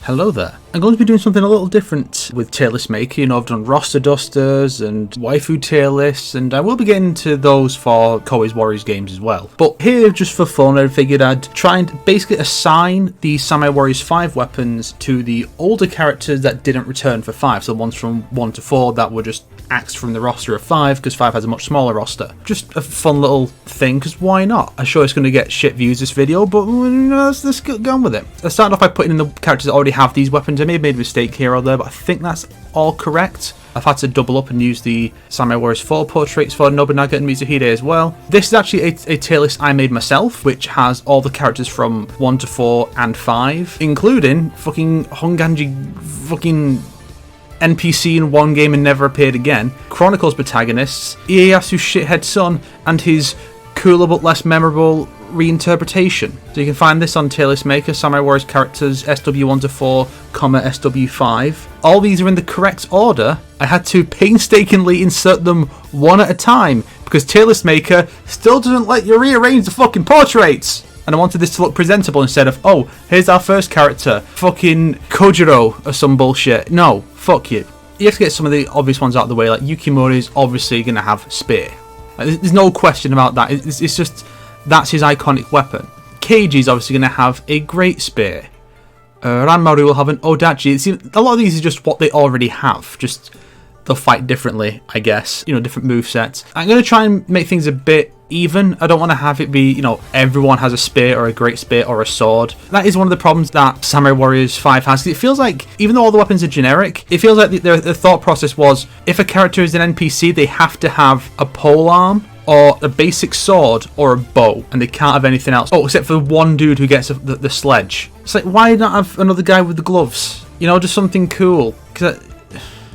Hello there. I'm going to be doing something a little different with tier list making. I've done roster dusters and waifu tier lists, and I will be getting to those for Koei's Warriors games as well. But here, just for fun, I figured I'd try and basically assign the Samurai Warriors 5 weapons to the older characters that didn't return for 5. So the ones from 1 to 4 that were just axed from the roster of 5, because 5 has a much smaller roster. Just a fun little thing, because why not? I'm sure it's going to get shit views this video, but let's get on with it. I started off by putting in the characters that already have these weapons. I may have made a mistake here or there, but I think that's all correct. I've had to double up and use the Samurai Warriors 4 portraits for Nobunaga and Mitsuhide as well. This is actually a tier list I made myself, which has all the characters from 1 to 4 and 5, including fucking Honganji fucking NPC in one game and never appeared again, Chronicles protagonists, Ieyasu's shithead son, and his cooler but less memorable reinterpretation. So you can find this on Tier List Maker, Samurai Warriors characters SW1 to 4, SW5. All these are in the correct order. I had to painstakingly insert them one at a time because Tier List Maker still doesn't let you rearrange the fucking portraits. And I wanted this to look presentable instead of, oh, here's our first character, fucking Kojiro or some bullshit. No, fuck you. You have to get some of the obvious ones out of the way, like Yukimura is obviously going to have spear. Like, there's no question about that. It's just, that's his iconic weapon. Keiji is obviously going to have a great spear. Ranmaru will have an Odachi. See, a lot of these are just what they already have. Just, they'll fight differently, I guess. You know, different movesets. I'm going to try and make things a bit even. I don't want to have it be, you know, everyone has a spear or a great spear or a sword. That is one of the problems that Samurai Warriors 5 has. It feels like, even though all the weapons are generic, it feels like the thought process was, if a character is an NPC, they have to have a polearm, or a basic sword, or a bow, and they can't have anything else. Oh, except for one dude who gets the sledge. It's like, why not have another guy with the gloves? You know, just something cool. Because,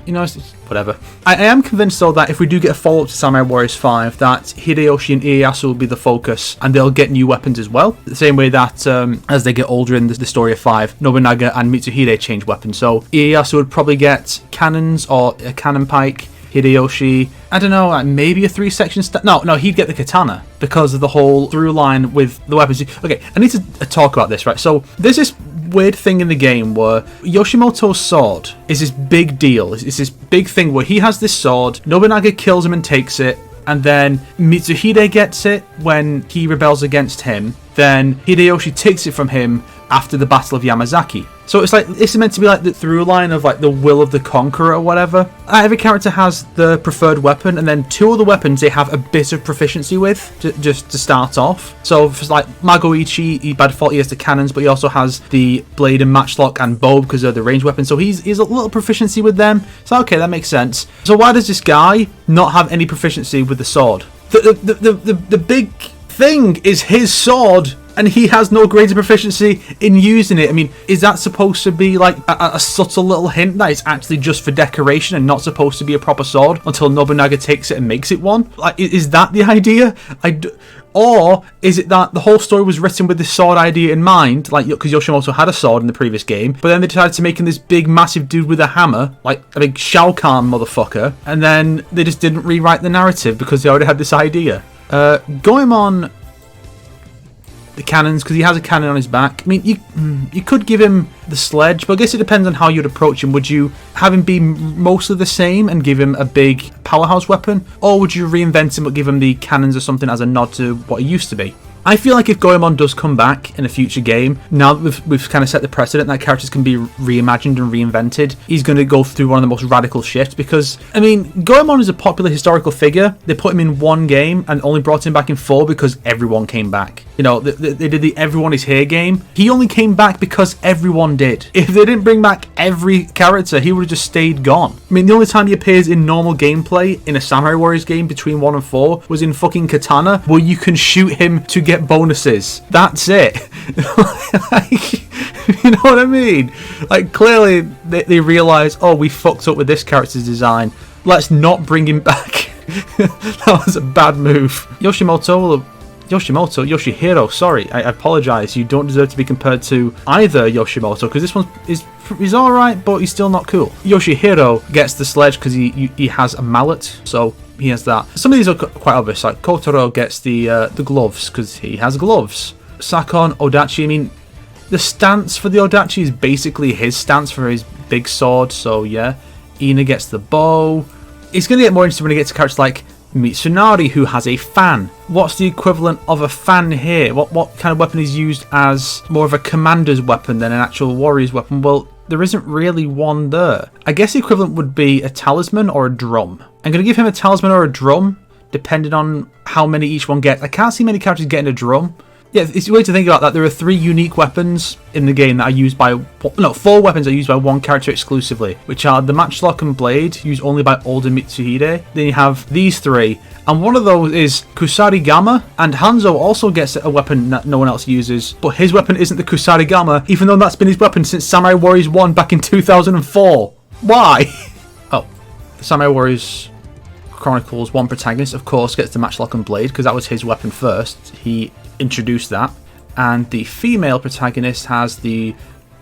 you know, it's whatever. I am convinced, though, that if we do get a follow-up to Samurai Warriors 5, that Hideyoshi and Ieyasu will be the focus, and they'll get new weapons as well. The same way that, as they get older in the story of 5, Nobunaga and Mitsuhide change weapons. So Ieyasu would probably get cannons, or a cannon pike. Hideyoshi, I don't know, maybe a 3-section No, he'd get the katana because of the whole through line with the weapons. Okay, I need to talk about this, right? So there's this weird thing in the game where Yoshimoto's sword is this big deal. It's this big thing where he has this sword, Nobunaga kills him and takes it, and then Mitsuhide gets it when he rebels against him. Then Hideyoshi takes it from him after the Battle of Yamazaki. So it's like, it's meant to be like the through line of like the will of the conqueror or whatever. Every character has the preferred weapon, and then 2 other weapons they have a bit of proficiency with, just to start off. So for like Magoichi, by default he has the cannons, but he also has the blade and matchlock and bow because they're the ranged weapons. So he's a little proficiency with them. So okay, that makes sense. So why does this guy not have any proficiency with the sword? The big thing is his sword, and he has no greater proficiency in using it. I mean, is that supposed to be like a subtle little hint that it's actually just for decoration and not supposed to be a proper sword until Nobunaga takes it and makes it one? Like, is that the idea? Or is it that the whole story was written with this sword idea in mind, like, because Yoshimoto had a sword in the previous game, but then they decided to make him this big massive dude with a hammer, like a big Shao Kahn motherfucker, and then they just didn't rewrite the narrative because they already had this idea. Goemon, the cannons, because he has a cannon on his back. I mean, you could give him the sledge, but I guess it depends on how you'd approach him. Would you have him be mostly the same and give him a big powerhouse weapon, or would you reinvent him but give him the cannons or something as a nod to what he used to be? I feel like if Goemon does come back in a future game, now that we've kind of set the precedent that characters can be reimagined and reinvented, he's going to go through one of the most radical shifts because, I mean, Goemon is a popular historical figure. They put him in 1 game and only brought him back in 4 because everyone came back. You know, they did the Everyone is Here game. He only came back because everyone did. If they didn't bring back every character, he would have just stayed gone. I mean, the only time he appears in normal gameplay in a Samurai Warriors game between 1 and 4 was in fucking Katana, where you can shoot him to get bonuses. That's it. Like, you know what I mean? Like, clearly they realise, oh, we fucked up with this character's design. Let's not bring him back. That was a bad move. Yoshihiro, sorry, I apologise. You don't deserve to be compared to either Yoshimoto, because this one is alright, but he's still not cool. Yoshihiro gets the sledge because he has a mallet, so he has that. Some of these are quite obvious, like Kotaro gets the gloves because he has gloves. Sakon, Odachi, I mean, The stance for the Odachi is basically his stance for his big sword, so yeah. Ina gets the bow. It's going to get more interesting when he gets to characters like Mitsunari, who has a fan. What's the equivalent of a fan here? What kind of weapon is used as more of a commander's weapon than an actual warrior's weapon? Well, there isn't really one there. I guess the equivalent would be a talisman or a drum. I'm going to give him a talisman or a drum, depending on how many each one gets. I can't see many characters getting a drum. Yeah, it's a way to think about that. There are 3 unique weapons in the game that are used by... No, 4 weapons are used by one character exclusively, which are the Matchlock and Blade, used only by older Mitsuhide. Then you have these 3, and one of those is Kusarigama, and Hanzo also gets a weapon that no one else uses, but his weapon isn't the Kusarigama, even though that's been his weapon since Samurai Warriors 1 back in 2004. Why? Oh, the Samurai Warriors Chronicles 1 protagonist, of course, gets the Matchlock and Blade, because that was his weapon first. He introduced that. And the female protagonist has the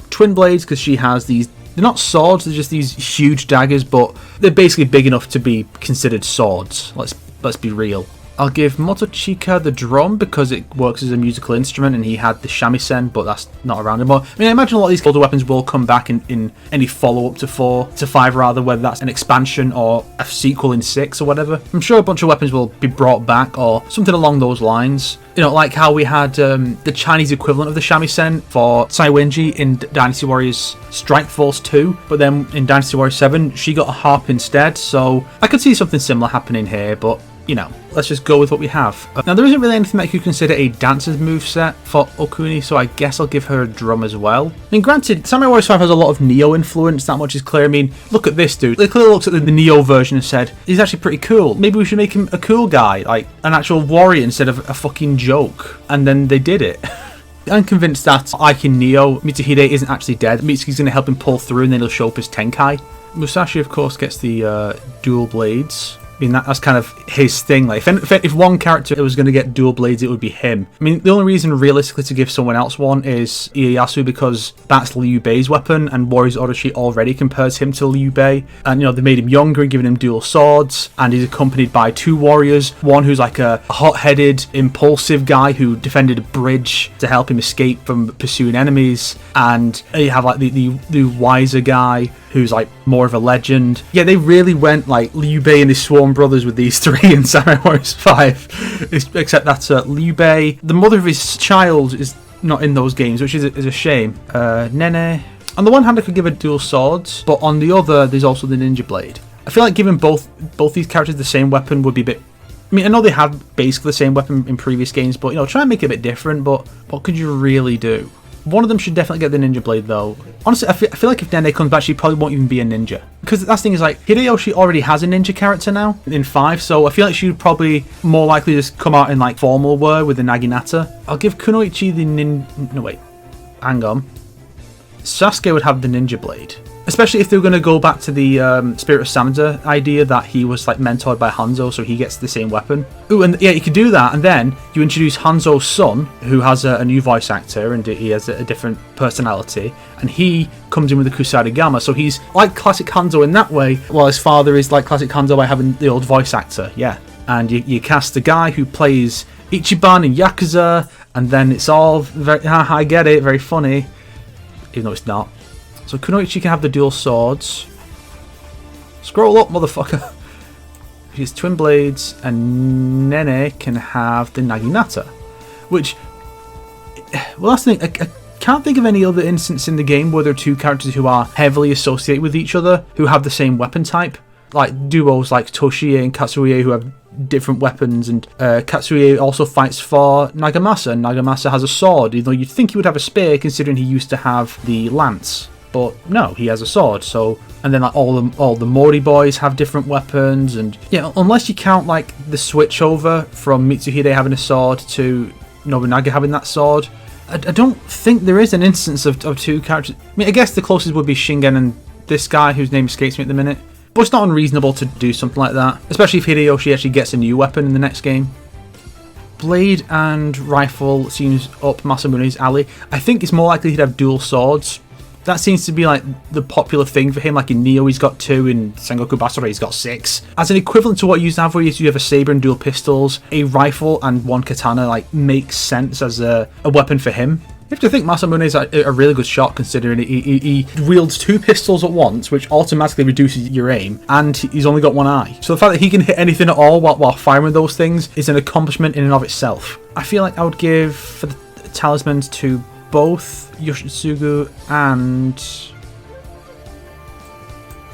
twin blades, because she has these... They're not swords, they're just these huge daggers, but they're basically big enough to be considered swords. Let's be real. I'll give Motochika the drum because it works as a musical instrument, and he had the shamisen, but that's not around anymore. I mean, I imagine a lot of these older weapons will come back in any follow-up to 5 rather, whether that's an expansion or a sequel in 6 or whatever. I'm sure a bunch of weapons will be brought back or something along those lines. You know, like how we had the Chinese equivalent of the shamisen for Saiwenji in Dynasty Warriors Strike Force 2, but then in Dynasty Warriors 7, she got a harp instead, so I could see something similar happening here, but... You know, let's just go with what we have. Now, there isn't really anything that you could consider a dancer's moveset for Okuni, so I guess I'll give her a drum as well. I mean, granted, Samurai Warriors 5 has a lot of Neo influence, that much is clear. I mean, look at this dude. They clearly looked at the Neo version and said, he's actually pretty cool. Maybe we should make him a cool guy, like an actual warrior instead of a fucking joke. And then they did it. I'm convinced that Aiken Neo, Mitsuhide, isn't actually dead. Mitsuki's going to help him pull through and then he'll show up as Tenkai. Musashi, of course, gets the dual blades. I mean, that's kind of his thing. Like, if one character was going to get dual blades, it would be him. I mean, the only reason realistically to give someone else one is Ieyasu, because that's Liu Bei's weapon, and Warriors Orochi already compares him to Liu Bei. And, you know, they made him younger and given him dual swords, and he's accompanied by 2 warriors. One who's like a hot-headed, impulsive guy who defended a bridge to help him escape from pursuing enemies, and you have like the wiser guy who's like more of a legend. Yeah, they really went like Liu Bei and his sworn brothers with these 3 in Samurai Warriors 5. Except that Liu Bei, the mother of his child, is not in those games, which is a shame. Nene. On the one hand, I could give her dual swords, but on the other, there's also the ninja blade. I feel like giving both these characters the same weapon would be a bit... I mean, I know they had basically the same weapon in previous games, but, you know, try and make it a bit different, but what could you really do? One of them should definitely get the ninja blade, though. Honestly, I feel like if Nene comes back, she probably won't even be a ninja. Because that's the thing is, like, Hideyoshi already has a ninja character now in 5, so I feel like she would probably more likely just come out in, like, formal wear with the Naginata. I'll give Kunoichi the No, wait. Hang on. Sasuke would have the ninja blade. Especially if they were going to go back to the Spirit of Samada idea that he was like mentored by Hanzo, so he gets the same weapon. Ooh, and yeah, you could do that, and then you introduce Hanzo's son, who has a new voice actor, and he has a different personality, and he comes in with the Kusarigama, so he's like classic Hanzo in that way, while his father is like classic Hanzo by having the old voice actor, yeah. And you cast a guy who plays Ichiban in Yakuza, and then it's all very, I get it, very funny, even though it's not. So Kunoichi can have the dual swords. Scroll up, motherfucker. She's twin blades, and Nene can have the Naginata. Which, well, that's the thing. I can't think of any other instance in the game where there are 2 characters who are heavily associated with each other, who have the same weapon type. Like duos like Toshie and Katsuie who have different weapons, and Katsuie also fights for Nagamasa, and Nagamasa has a sword, even though you'd think he would have a spear considering he used to have the lance. But no, he has a sword. So, and then like all the Mori boys have different weapons, and yeah, unless you count like the switch over from Mitsuhide having a sword to Nobunaga having that sword, I don't think there is an instance of 2 characters. I mean, I guess the closest would be Shingen and this guy whose name escapes me at the minute. But it's not unreasonable to do something like that, especially if Hideyoshi actually gets a new weapon in the next game. Blade and rifle seems up Masamune's alley. I think it's more likely he'd have dual swords. That seems to be like the popular thing for him. Like in Neo he's got 2, in Sengoku Basara he's got 6. As an equivalent to what you used to have where you have a saber and dual pistols, a rifle and 1 katana like makes sense as a weapon for him. You have to think Masamune is a really good shot, considering he wields 2 pistols at once, which automatically reduces your aim, and he's only got 1 eye. So the fact that he can hit anything at all while firing those things is an accomplishment in and of itself. I feel like I would give for the talismans to both Yoshitsugu and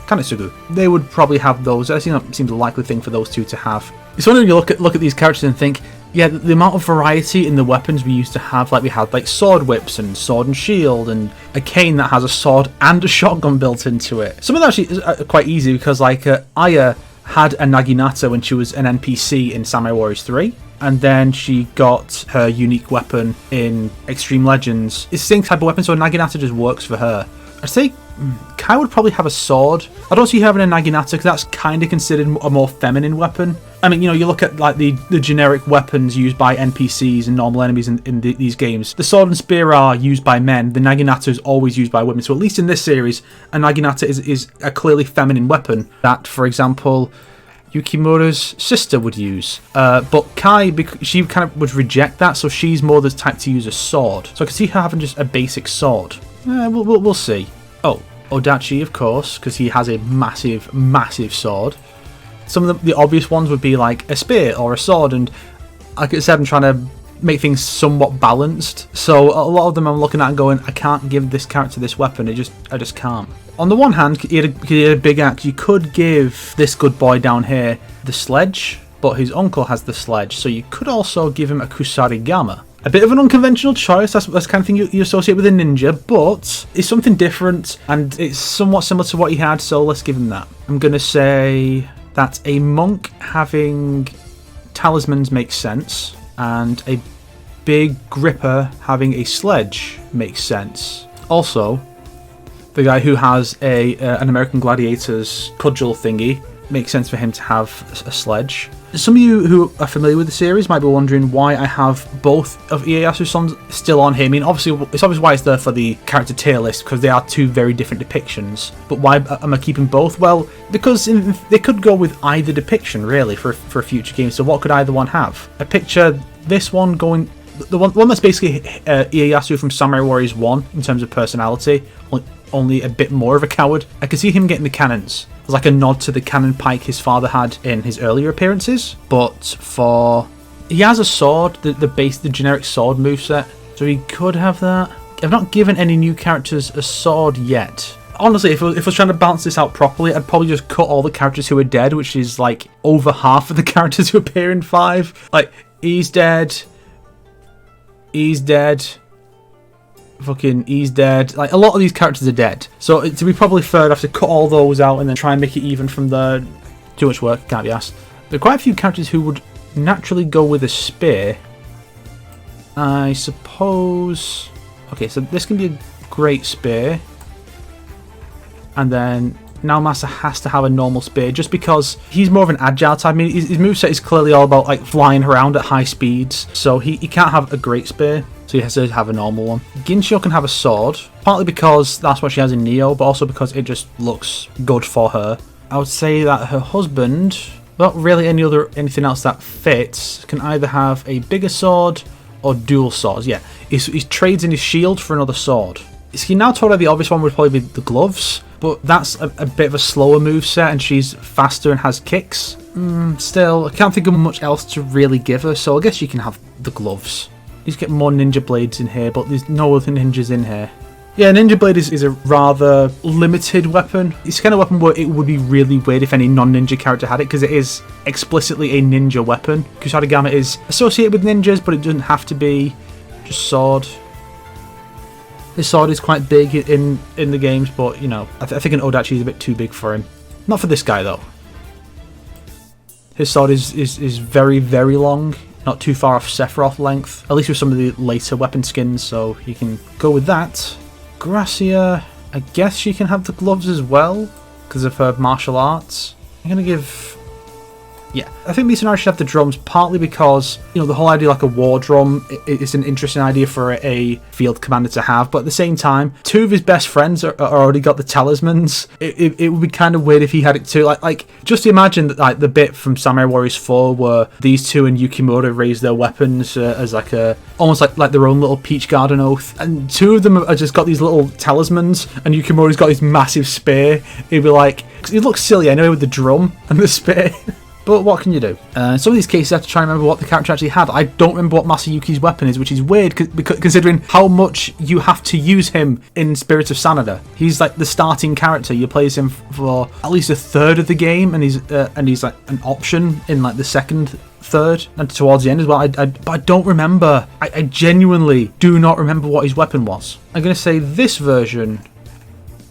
Kanetsugu. They would probably have those. That seems the likely thing for those two to have. It's funny when you look at these characters and think, yeah, the amount of variety in the weapons we used to have, like we had like sword whips and sword and shield and a cane that has a sword and a shotgun built into it. Some of that actually is quite easy because like Aya had a Naginata when she was an NPC in Samurai Warriors 3. And then she got her unique weapon in Extreme Legends. It's the same type of weapon, so a Naginata just works for her. I'd say Kai would probably have a sword. I don't see her having a Naginata because that's kind of considered a more feminine weapon. I mean, you know, you look at like the generic weapons used by NPCs and normal enemies in these games. The sword and spear are used by men. The Naginata is always used by women. So at least in this series, a Naginata is a clearly feminine weapon that, for example, Yukimoto's sister would use. But Kai, she kind of would reject that, so she's more the type to use a sword. So I can see her having just a basic sword. We'll see. Oh, Odachi, of course, because he has a massive, massive sword. Some of the obvious ones would be like a spear or a sword, and like I said, I'm trying to make things somewhat balanced. So a lot of them I'm looking at and going, I can't give this character this weapon. I just can't. On the one hand, he had a big axe. You could give this good boy down here the sledge, but his uncle has the sledge, so you could also give him a Kusarigama. A bit of an unconventional choice, that's the kind of thing you associate with a ninja, but it's something different, and it's somewhat similar to what he had, so let's give him that. I'm going to say that a monk having talismans makes sense, and a big gripper having a sledge makes sense. Also, the guy who has an American Gladiator's cudgel thingy makes sense for him to have a sledge. Some of you who are familiar with the series might be wondering why I have both of Ieyasu's sons still on here. I mean, obviously, it's obvious why it's there for the character tier list, because they are 2 very different depictions. But why am I keeping both? Well, because they could go with either depiction, really, for a future game. So what could either one have? I picture this one going... The one that's basically Ieyasu from Samurai Warriors 1 in terms of personality, only a bit more of a coward. I could see him getting the cannons. It's like a nod to the cannon pike his father had in his earlier appearances. But he has a sword, the generic sword moveset, so he could have that. I've not given any new characters a sword yet. Honestly, if I was trying to balance this out properly, I'd probably just cut all the characters who are dead, which is like over half of the characters who appear in 5. Like, he's dead. Fucking, he's dead. Like, a lot of these characters are dead. So to be probably fair, I'd have to cut all those out and then try and make it even from there. Too much work, can't be asked. There are quite a few characters who would naturally go with a spear. I suppose... Okay, so this can be a great spear. And then Naomasa has to have a normal spear just because he's more of an agile type. I mean, his moveset is clearly all about like flying around at high speeds. So he can't have a great spear. So he has to have a normal one. Ginshio can have a sword, partly because that's what she has in Neo, but also because it just looks good for her. I would say that her husband, not really anything else that fits, can either have a bigger sword or dual swords. Yeah, he trades in his shield for another sword. See, now told her the obvious one would probably be the gloves, but that's a bit of a slower moveset, and she's faster and has kicks. Still, I can't think of much else to really give her, so I guess she can have the gloves. Need to get more ninja blades in here, but there's no other ninjas in here. Yeah, ninja blade is a rather limited weapon. It's the kind of weapon where it would be really weird if any non-ninja character had it, because it is explicitly a ninja weapon. Kusarigama is associated with ninjas, but it doesn't have to be. Just sword. His sword is quite big in the games, but, you know, I think an Odachi is a bit too big for him. Not for this guy, though. His sword is very, very long. Not too far off Sephiroth length, at least with some of the later weapon skins, so you can go with that. Gracia, I guess she can have the gloves as well, because of her martial arts. I'm going to give Yeah, I think Mitsunari should have the drums partly because, the whole idea like a war drum is an interesting idea for a field commander to have, but at the same time, 2 of his best friends are already got the talismans. It would be kind of weird if he had it too. Like just imagine that, like, the bit from Samurai Warriors 4 where these 2 and Yukimoto raise their weapons as like almost like their own little Peach Garden oath, and 2 of them have just got these little talismans, and Yukimoto's got his massive spear. He'd be like, it looks silly anyway with the drum and the spear. But what can you do? In some of these cases, I have to try and remember what the character actually had. I don't remember what Masayuki's weapon is, which is weird, considering how much you have to use him in Spirits of Sanada. He's like the starting character. You play as him for at least a third of the game, and he's like an option in like the second third and towards the end as well. But I don't remember. I genuinely do not remember what his weapon was. I'm going to say this version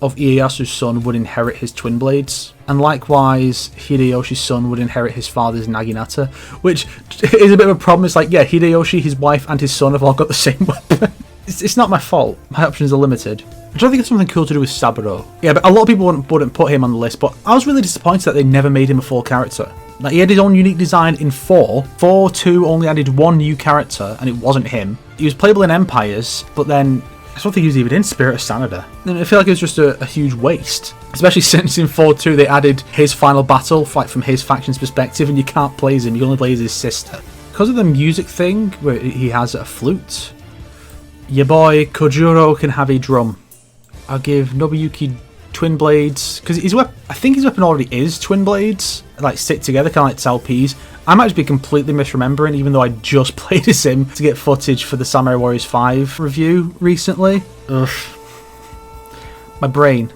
of Ieyasu's son would inherit his twin blades, and likewise Hideyoshi's son would inherit his father's naginata, which is a bit of a problem. It's like, yeah, Hideyoshi, his wife, and his son have all got the same weapon. It's not my fault. My options are limited. I don't think it's something cool to do with Saburo. Yeah, but a lot of people wouldn't put him on the list, but I was really disappointed that they never made him a full character. Like, he had his own unique design in 4. 4.2 only added 1 new character, and it wasn't him. He was playable in Empires, but then I don't think he was even in Spirit of Sanada. And I feel like it was just a huge waste. Especially since in 4.2 they added his final battle, like from his faction's perspective, and you can't play as him, you only play as his sister. Because of the music thing, where he has a flute, your boy Kojuro can have a drum. I'll give Nobuyuki twin blades, because I think his weapon already is twin blades, like stick together, kind of like Talpies. I might just be completely misremembering, even though I just played as him to get footage for the Samurai Warriors 5 review recently. Ugh. My brain.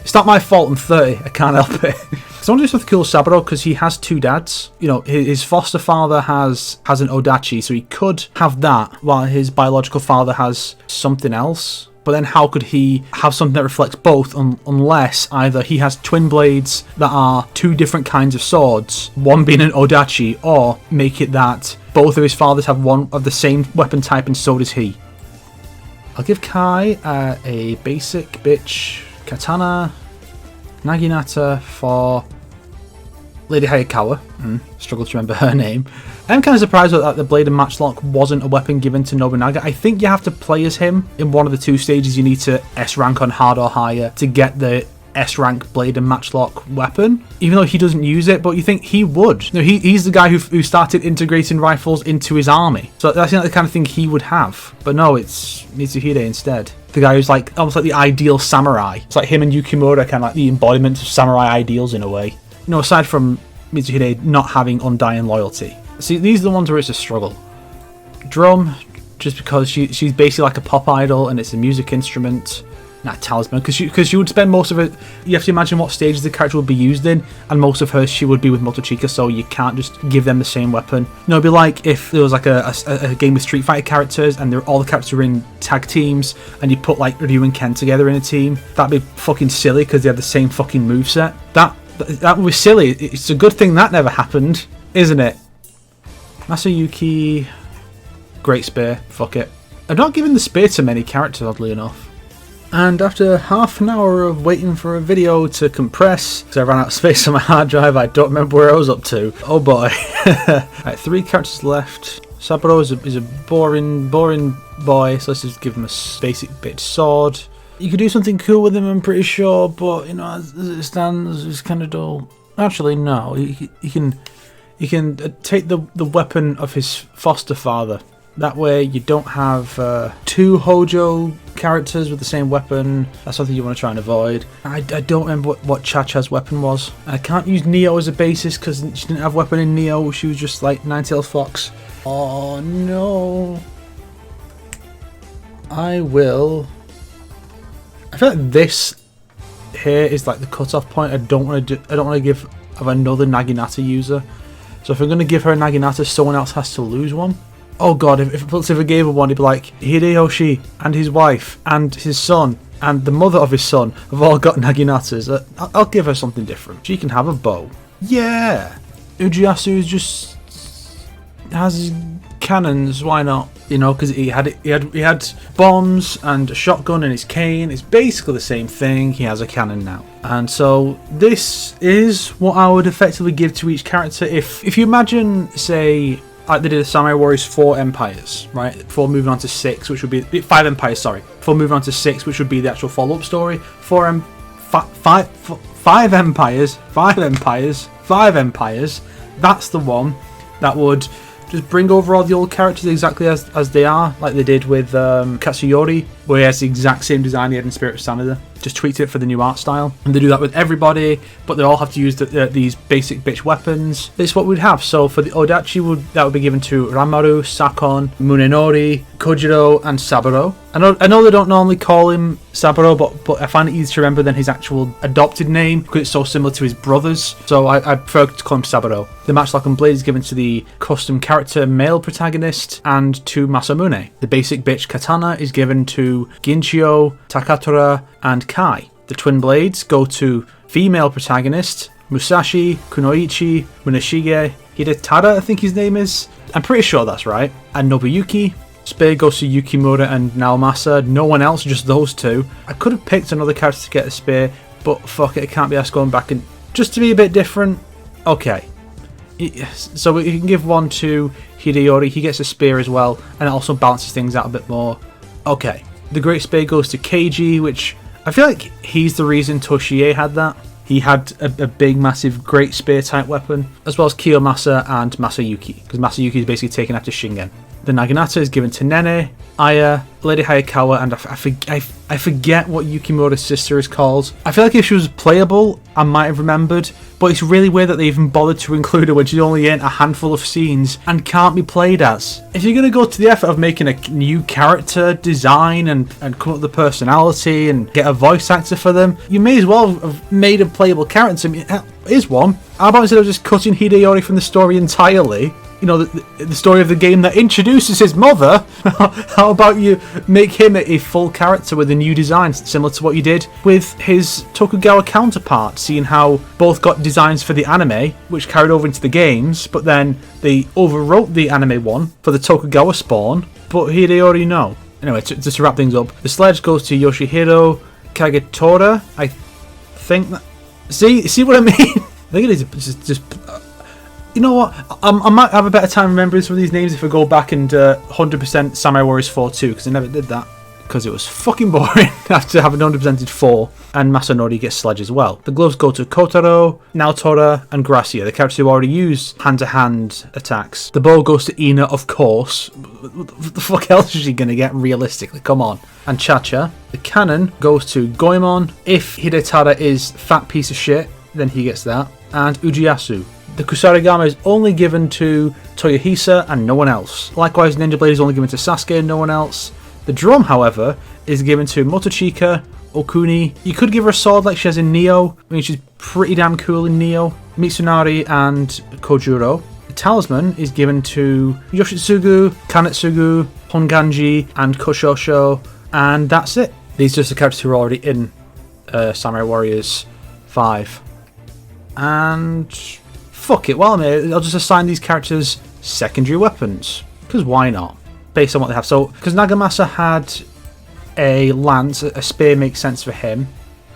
It's not my fault, I'm 30, I can't help it. So I want to do something cool with Saburo, because he has 2 dads. His foster father has an Odachi, so he could have that, while his biological father has something else. But then how could he have something that reflects both unless either he has twin blades that are 2 different kinds of swords, one being an Odachi, or make it that both of his fathers have one of the same weapon type and so does he. I'll give Kai a basic bitch katana naginata for Lady Hayakawa. Struggle to remember her name. I'm kind of surprised that the Blade and Matchlock wasn't a weapon given to Nobunaga. I think you have to play as him in one of the 2 stages. You need to S rank on hard or higher to get the S rank Blade and Matchlock weapon, even though he doesn't use it, but you think he would. He's the guy who started integrating rifles into his army, so that's the kind of thing he would have. But no, it's Mitsuhide instead. The guy who's like almost like the ideal samurai. It's like him and Yukimoto, kind of like the embodiment of samurai ideals in a way. Aside from Mitsuhide not having undying loyalty. See, these are the ones where it's a struggle. Drum, just because she's basically like a pop idol and it's a music instrument. Not talisman, because she would spend most of it. You have to imagine what stages the character would be used in, and most of her she would be with Motochika, so you can't just give them the same weapon. It'd be like if there was like a game with Street Fighter characters and all the characters are in tag teams, and you put like Ryu and Ken together in a team. That'd be fucking silly because they have the same fucking moveset. That was silly. It's a good thing that never happened, isn't it? Masayuki, great spear, fuck it. I'm not giving the spear to many characters, oddly enough. And after half an hour of waiting for a video to compress, because I ran out of space on my hard drive, I don't remember where I was up to. Oh boy. Right, 3 characters left. Saburo is a boring boy, so let's just give him a basic bitch sword. You could do something cool with him, I'm pretty sure, but as it stands, it's kind of dull. Actually, no. He can take the weapon of his foster father. That way, you don't have 2 Hojo characters with the same weapon. That's something you want to try and avoid. I don't remember what Cha-Cha's weapon was. I can't use Neo as a basis because she didn't have weapon in Neo. She was just like Ninetails Fox. Oh no! I feel like this here is like the cutoff point. I don't want to give of another Naginata user. So if I'm going to give her a Naginata, someone else has to lose one. Oh god, if I gave her one, it'd be like Hideyoshi and his wife and his son and the mother of his son have all got Naginatas. I'll give her something different. She can have a bow. Yeah! Ujiyasu just has Cannons, why not? You know, because he had bombs and a shotgun and his cane. It's basically the same thing. He has a cannon now. And so this is what I would effectively give to each character. If you imagine, say, like they did the Samurai Warriors 4 Empires, right? Before moving on to 6, which would be 5 Empires, sorry. Before moving on to 6, which would be the actual follow-up story. 5 Empires, 5 Empires, 5 Empires. That's the one that would just bring over all the old characters exactly as they are, like they did with Katsuyori, where he has the exact same design he had in Spirit of Sanada. Just tweaked it for the new art style. And they do that with everybody, but they all have to use these basic bitch weapons. This is what we'd have. So for the Odachi, that would be given to Ranmaru, Sakon, Munenori, Kojiro, and Saburo. I know they don't normally call him Saburo, but I find it easy to remember than his actual adopted name because it's so similar to his brothers. So I prefer to call him Saburo. The Matchlock and Blade is given to the custom character male protagonist and to Masamune. The basic bitch Katana is given to Ginchio, Takatora, and Kai. The twin blades go to female protagonist Musashi, Kunoichi, Muneshige, Hidetada, I think his name is. I'm pretty sure that's right. And Nobuyuki. Spear goes to Yukimura and Naomasa. No one else, just those two. I could have picked another character to get a spear, but fuck it, I can't be asked going back and just to be a bit different. Okay. So we can give one to Hideyori. He gets a spear as well, and it also balances things out a bit more. Okay. The Great Spear goes to Keiji, which I feel like he's the reason Toshie had that. He had a big, massive Great Spear type weapon, as well as Kiyomasa and Masayuki, because Masayuki is basically taken after Shingen. The Naginata is given to Nene, Aya, Lady Hayakawa, and I forget what Yukimura's sister is called. I feel like if she was playable, I might have remembered, but it's really weird that they even bothered to include her when she's only in a handful of scenes and can't be played as. If you're going to go to the effort of making a new character design and come up with the personality and get a voice actor for them, you may as well have made a playable character. I mean, here's one. How about instead of just cutting Hideyori from the story entirely, you know, the story of the game that introduces his mother, how about you make him a full character with a new design, similar to what you did with his Tokugawa counterpart, seeing how both got designs for the anime, which carried over into the games, but then they overwrote the anime one for the Tokugawa spawn, but Hideyori no. Anyway, just to wrap things up, the sledge goes to Yoshihiro Kagetora, I think that... See what I mean? I think it is just you know what? I might have a better time remembering some of these names if I go back and 100% Samurai Warriors 4 too, because I never did that. Because it was fucking boring after having 100%ed 4, and Masanori gets sledge as well. The gloves go to Kotaro, Naotora, and Gracia, the characters who already use hand-to-hand attacks. The bow goes to Ina, of course. What the fuck else is she going to get, realistically? Come on. And Chacha. The cannon goes to Goemon. If Hidetada is fat piece of shit, then he gets that. And Ujiyasu. The Kusarigama is only given to Toyohisa and no one else. Likewise, Ninja Blade is only given to Sasuke and no one else. The drum, however, is given to Motochika, Okuni. You could give her a sword like she has in Nioh. I mean, she's pretty damn cool in Nioh. Mitsunari and Kojuro. The talisman is given to Yoshitsugu, Kanetsugu, Honganji, and Koshosho. And that's it. These are just the characters who are already in Samurai Warriors 5. And fuck it, while I'm here, I'll just assign these characters secondary weapons. Because why not? Based on what they have. So, because Nagamasa had a lance, a spear makes sense for him.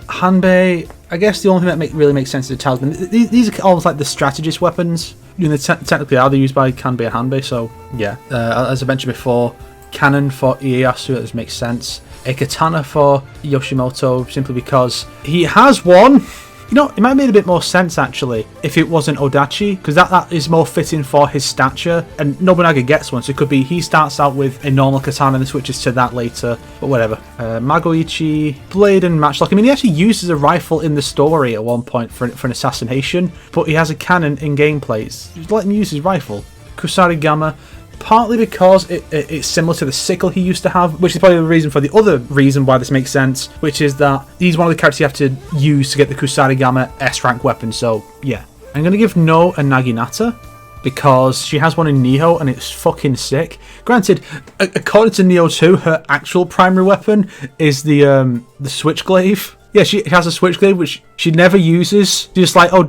Hanbei, I guess the only thing that really makes sense is the talisman. These are almost like the strategist weapons. You know, technically are they used by Kanbei and Hanbei, so yeah. As I mentioned before, cannon for Ieyasu, that just makes sense. A katana for Yoshimoto, simply because he has one. You know, it might have made a bit more sense, actually, if it wasn't Odachi, because that is more fitting for his stature, and Nobunaga gets one, so it could be he starts out with a normal katana and switches to that later, but whatever. Magoichi, blade and matchlock. I mean, he actually uses a rifle in the story at one point for an assassination, but he has a cannon in gameplays. Just let him use his rifle. Kusarigama, partly because it's similar to the sickle he used to have, which is probably the reason for the other reason why this makes sense, which is that he's one of the characters you have to use to get the Kusarigama S-rank weapon, so yeah. I'm going to give No a Naginata, because she has one in Nioh and it's fucking sick. Granted, according to Nioh 2, her actual primary weapon is the Switchglaive. Yeah, she has a Switchglaive, which she never uses. She's just like, oh,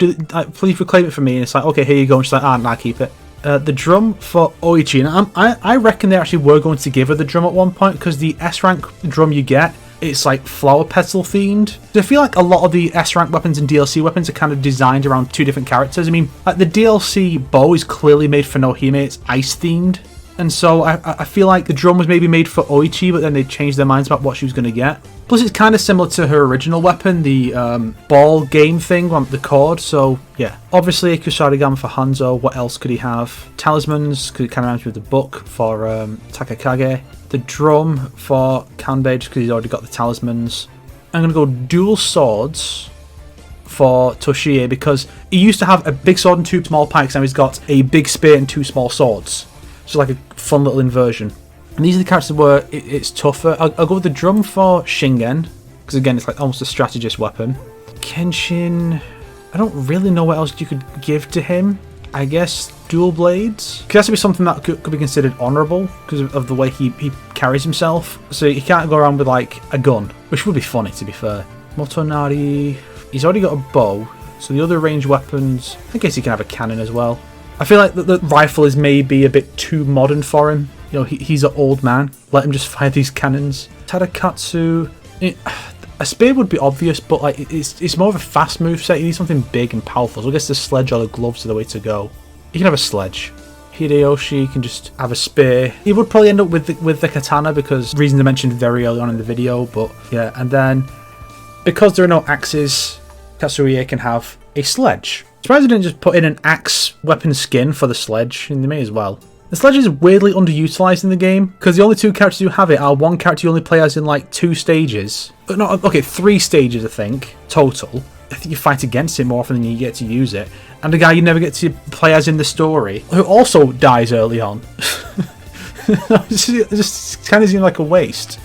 please reclaim it for me, and it's like, okay, here you go, and she's like, nah, keep it. The drum for Oichi, and I reckon they actually were going to give her the drum at one point, because the S-rank drum you get, it's like flower petal themed. I feel like a lot of the S-rank weapons and DLC weapons are kind of designed around two different characters. I mean, like the DLC bow is clearly made for Nohime, it's ice themed. And so I feel like the drum was maybe made for Oichi, but then they changed their minds about what she was going to get. Plus, it's kind of similar to her original weapon, the ball game thing on the cord. So, yeah. Obviously, a Kusarigama for Hanzo. What else could he have? Talismans, because it kind of rhymes with the book for Takakage. The drum for Kanbei, just because he's already got the talismans. I'm going to go dual swords for Toshie, because he used to have a big sword and 2 small pikes. Now he's got a big spear and 2 small swords. So like a fun little inversion. And these are the characters where it's tougher. I'll go with the drum for Shingen, because again it's like almost a strategist weapon. Kenshin, I don't really know what else you could give to him. I guess dual blades. It has to be something that could be considered honourable because of the way he carries himself. So he can't go around with like a gun, which would be funny to be fair. Motonari, he's already got a bow, so the other ranged weapons, I guess he can have a cannon as well. I feel like the rifle is maybe a bit too modern for him. You know, he's an old man. Let him just fire these cannons. Tadakatsu, a spear would be obvious, but like it's more of a fast move set. You need something big and powerful. So I guess the sledge or the gloves are the way to go. You can have a sledge. Hideyoshi can just have a spear. He would probably end up with the katana because reasons I mentioned very early on in the video. But yeah, and then because there are no axes, Katsuie can have a sledge. Surprised they didn't just put in an axe weapon skin for the sledge, and they may as well. The sledge is weirdly underutilized in the game, because the only 2 characters who have it are one character you only play as in like 2 stages. But no, okay, 3 stages I think, total. I think you fight against it more often than you get to use it. And the guy you never get to play as in the story, who also dies early on. It just kind of seems like a waste.